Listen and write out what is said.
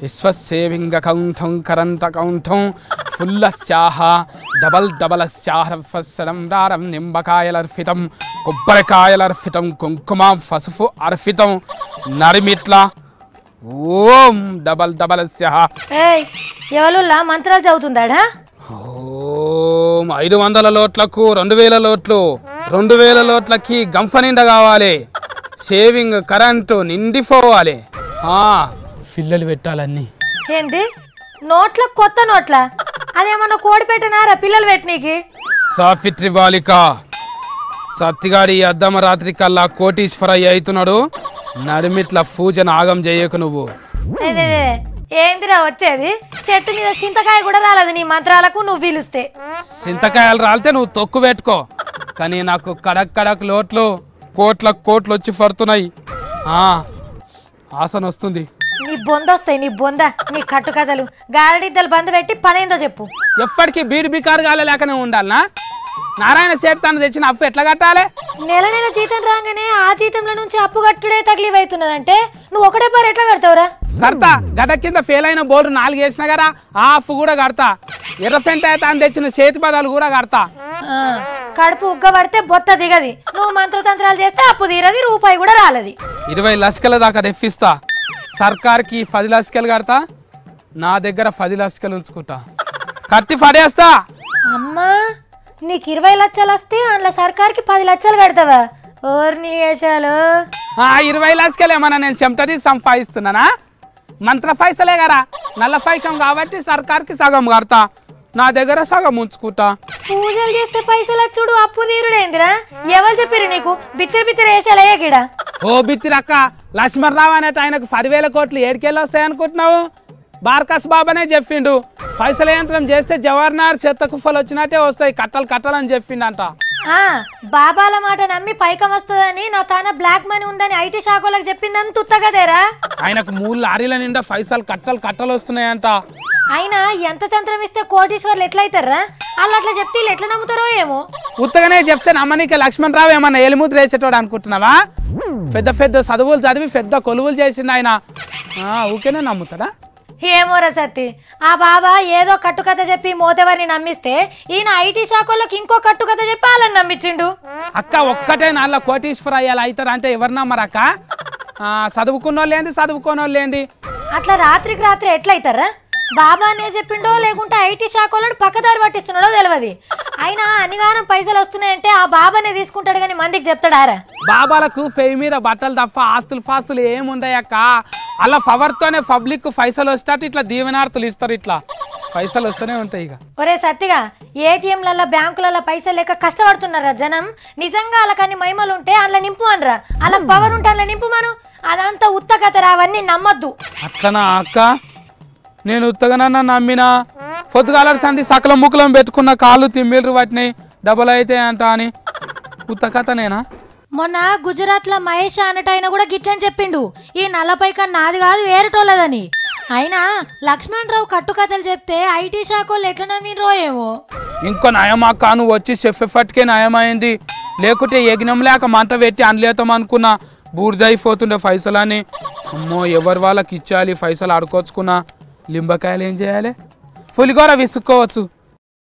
విశ్వసేవింగ్ అకౌంఠం current అకౌంఠం ఫుల్లస్యాహ double దారం నింబకాయలర్పితం కొబ్బరికాయలర్పితం కుంకుమ పసుపు అర్పితం నరిమిట్ల ఓం డబల్స్యాహ. ఎవరులా మంత్రాలు చదువుతుందాడా? ఓం 500 లోట్లకు 2000 లోట్లు 2000 లోట్లకి గంఫ నిండా కావాలి. షేవింగ్ కరెంటు నిండిపోవాలి. పిల్లలు పెట్టాలన్నీ. ఏంటి నోట్ల కొత్త నోట్ల? అదేమన్నా కోడి పెట్టినారా పిల్లలు పెట్టనీకి? సాఫిత్రి బాలిక సత్తిగాడి అద్దమ రాత్రి కల్లా కోటీశ్వరయ్య అవుతున్నాడు. నడిమిట్ల పూజన ఆగం చేయకు నువ్వు. ఏందిరా వచ్చేది? చెట్టు మీద చింతకాయ కూడా రాలేదు నీ మంత్రాలకు నువ్వు పిలుస్తే. చింతకాయలు రాలితే నువ్వు తొక్కు పెట్టుకో, కానీ నాకు కడక్ లోట్లు కోట్లు వచ్చి పడుతున్నాయి. ఆసన వస్తుంది. నీ బొందొస్తాయి, నీ బొంద, నీ కట్టుకథలు గారడిద్దలు బంద్ పెట్టి పనేందో చెప్పు. ఎప్పటికీ బీడి బికారు గాలేకనే ఉండాలనా? నారాయణ సేట్తాను తెచ్చిన అప్పు ఎట్లా కట్టాలి? నెల జీతం రాగానే ఆ జీతంలో నుంచి అప్పు కట్టుడే తగిలివ్ అవుతున్నదంటే నువ్వు ఒకటే పారు ఎట్లా కడతావురా? కడతా. గద కింద ఫెయిల్ అయిన బోర్డు 4 వేసినా కదా, ఆ అప్పు కూడా కడతా. ఎర్రపెంట తాను తెచ్చిన చేతి పదాలు కూడా కడతా. కడుపు ఉగ్గబడితే బొత్త దిగది. నువ్వు మంత్రతంత్రాలు చేస్తే అప్పు తీరది, రూపాయి కూడా రాలది. 20 లక్షల దాకా తెప్పిస్తా. సర్కార్కి 10 లక్షలు కడతా. నా దగ్గర 10 లక్షలు ఉంచుకుంటా. కట్టి పడేస్తా. అమ్మా, నీకు 20 లక్షలు వస్తే అందులో సర్కార్కి 10 లక్షలు కడతావా? ఓర్ని వేషాలు. 20 లక్షలు ఏమన్నా నేను చెమటది సంపాదిస్తున్నానా? మంత్ర పైసలే కదా, నల్ల పైకం కాబట్టి సర్కార్కి సగం కడతా. నా దగ్గర సగం ఉంచుకుంటా. పూజలు చేస్తే పైసలు చూడు, అప్పు తీరుడేందిరా? ఎవరు చెప్పిరు నీకు? బిత్తిరి వేషాలయ్యా గిడ. ఓ బిత్తిరక్క, లక్ష్మణరావు అనేట ఆయనకు 10,000 కోట్లు ఏడుకెళ్ళి వస్తాయి అనుకుంటున్నావు? బార్కస్ బాబానే చెప్పిండు, పైసల యంత్రం చేస్తే జవహర్లాల్ చెత్త కుప్పలు వచ్చినట్టే వస్తాయి, కట్టలు చెప్పిండంట. బాబాల మాట నమ్మి పైకం వస్తుందని నా తాన బ్లాక్ మనీ ఉందని ఐటీ శాఖలకు చెప్పిందని తుత్తగదేరా? ఆయనకు 3 లారీల నిండా పైసలు కట్టలు వస్తున్నాయంట. అయినా ఎంత తంత్రం ఇస్తే కోటీశ్వర్లు ఎట్లయితారా? వాళ్ళు అట్లా చెప్తే ఎట్లా నమ్ముతారో ఏమో. ఉత్తగానే చెప్తే నమ్మనీకి లక్ష్మణరావు ఏమన్నా ఎలిముద్ర వేసేటోడు అనుకుంటున్నావా? పెద్ద చదువులు చదివి పెద్ద కొలువులు చేసిండు ఆయన. ఊకేనే నమ్ముతాడా? ఏమోరా సత్తి, ఆ బాబా ఏదో కట్టుకథ చెప్పి మోతెవరిని నమ్మిస్తే ఈయన ఐటీ శాఖలకు ఇంకో కట్టుకథ చెప్పి వాళ్ళని నమ్మించిండు. అక్క ఒక్కటే నాళ్ళ కోటీశ్వర అయ్యాలి అవుతారు అంటే ఎవరు నమ్మరక్క? చదువుకోనోళ్ళు ఏంది? అట్లా రాత్రికి రాత్రి ఎట్లయితారా? బాబా అనే చెప్పిండో లేకుంటే ఐటీ శాఖలను పక్కదారి పట్టిస్తున్నాడో తెలియదు. అయినా అన్నిగానం పైసలు వస్తున్నాయంటే ఆ బాబానే తీసుకుంటాడు కానీ మందికి చెప్తాడారా? బాబాలకు పెయి మీద బట్టలు తప్ప ఆస్తులు ఏముండయక్క. అలా పవర్ తోనే పబ్లిక్ పైసలు వస్తాయి, ఇట్లా దీవెనార్తులు ఇస్తారు, ఇట్లా పైసలు వస్తూనే ఉంటాయి. ఇక ఒరే సత్తిగా, ఏటీఎంలలో బ్యాంకులలో పైసలు లేక కష్టపడుతున్నారా జనం? నిజంగా వాళ్ళకన్ని మహిమలు ఉంటే అందులో నింపు అనరా? వాళ్ళకి పవర్ ఉంటే అందులో నింపుమను. అదంతా ఉత్తకథ, అవన్నీ నమ్మద్దు. అట్లనా అక్క? నేను ఉత్తగనన్నా నమ్మినా పొద్దుగాల సంది సకలం ముక్కలం పెట్టుకున్న కాళ్ళు తిమ్మిళ్ళు వాటిని డబుల్ అయితే అంట అని ఉత్తకథనేనా? మొన్న గుజరాత్ లో మహేష్ అన్నటైనా కూడా గిట్లని చెప్పిండు, ఈ నల్లపైక నాది కాదు వేరేటోళ్ళదని. అయినా లక్ష్మణరావు కట్టుకథలు చెప్తే ఐటీ శాఖలు ఎట్లా నమ్మినరో ఏమో. ఇంకో నయమా అక్క, నువ్వు వచ్చి చెప్పేపటికే నయమైంది. లేకుంటే యజ్ఞం లేక మంట పెట్టి అనలేతాం అనుకున్నా, బూడిదైపోతుండే పైసలని. అమ్మో, ఎవరి వాళ్ళకి ఇచ్చాలి పైసలు అడుకొచ్చుకున్నా. లింబకాయలు ఏం చేయాలి? పులిగోర విసుక్కోవచ్చు.